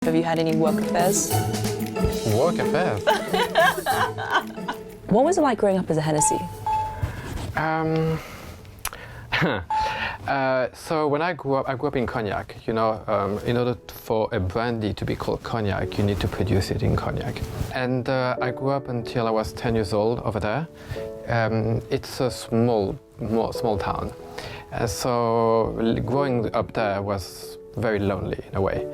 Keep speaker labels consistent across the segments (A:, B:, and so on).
A: Have you had any work affairs?
B: Work affairs?
A: What was it like growing up as a Hennessy?
B: So when I grew up in Cognac. You know, in order for a brandy to be called Cognac, you need to produce it in Cognac. And I grew up until I was 10 years old over there. It's a small town. So growing up there was very lonely in a way.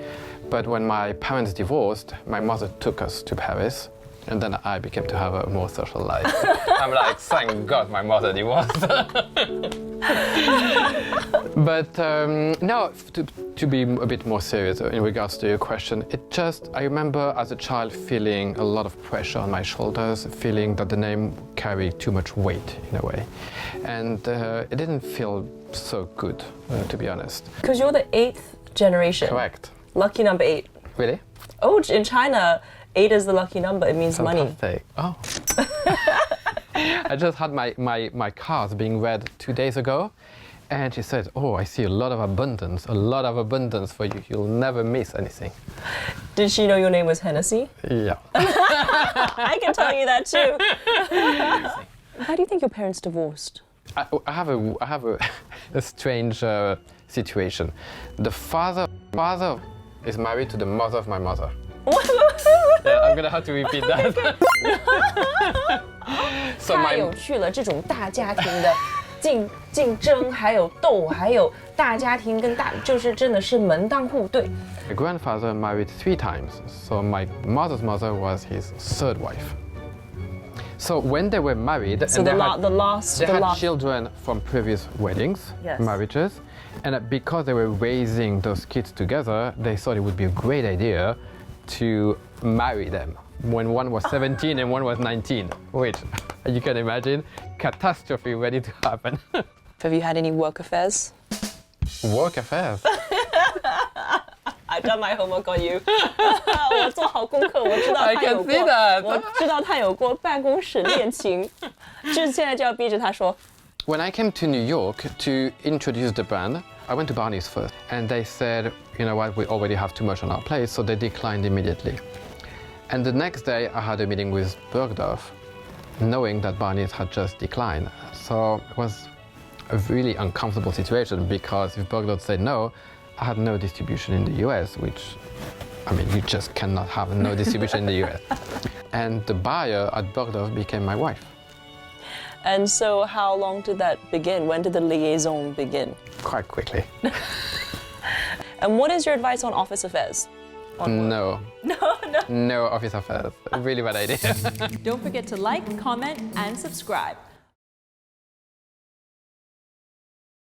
B: But when my parents divorced, my mother took us to Paris. And then I became to have a more social life. I'm like, thank God my mother divorced. But no, to be a bit more serious in regards to your question, I remember as a child feeling a lot of pressure on my shoulders, feeling that the name carried too much weight in a way. And it didn't feel so good, to be honest.
A: Because you're the 8th generation.
B: Correct.
A: Lucky number 8.
B: Really?
A: Oh, in China, 8 is the lucky number. It means
B: Fantastic.
A: money.
B: Oh. I just had my cards being read 2 days ago, and she said, "Oh, I see a lot of abundance for you. You'll never miss anything."
A: Did she know your name was Hennessy?
B: Yeah.
A: I can tell you that too. How do you think your parents divorced?
B: I have a strange situation. The father is married to the mother of my mother. Yeah, I'm gonna have to repeat that. So
A: 太有趣了，这种大家庭的竞争，还有斗，还有大家庭跟就是真的是门当户对。
B: My grandfather married 3 times, so my mother's mother was his 3rd wife. So when they were married,
A: So
B: and
A: they
B: had children from previous weddings,
A: Yes.
B: marriages, and because they were raising those kids together, they thought it would be a great idea to marry them when one was 17 and one was 19, which you can imagine, catastrophe ready to happen.
A: Have you had any work affairs?
B: Work affairs?
A: I've done my homework on you. 我做好功课，我知道
B: I
A: 他
B: can
A: 有过
B: see that.
A: 我知道他有过办公室恋情，就是现在就要逼着他说。
B: When I came to New York to introduce the brand, I went to Barney's first, and they said, you know what, we already have too much on our plate, so they declined immediately. And the next day, I had a meeting with Bergdorf, knowing that Barney's had just declined. So it was a really uncomfortable situation because if Bergdorf said no, I had no distribution in the US, which, I mean, you just cannot have no distribution in the US. And the buyer at Bergdorf became my wife.
A: And so how long did that begin? When did the liaison begin?
B: Quite quickly.
A: And what is your advice on office affairs?
B: No office affairs. Really bad idea.
C: Don't forget to like, comment, and subscribe.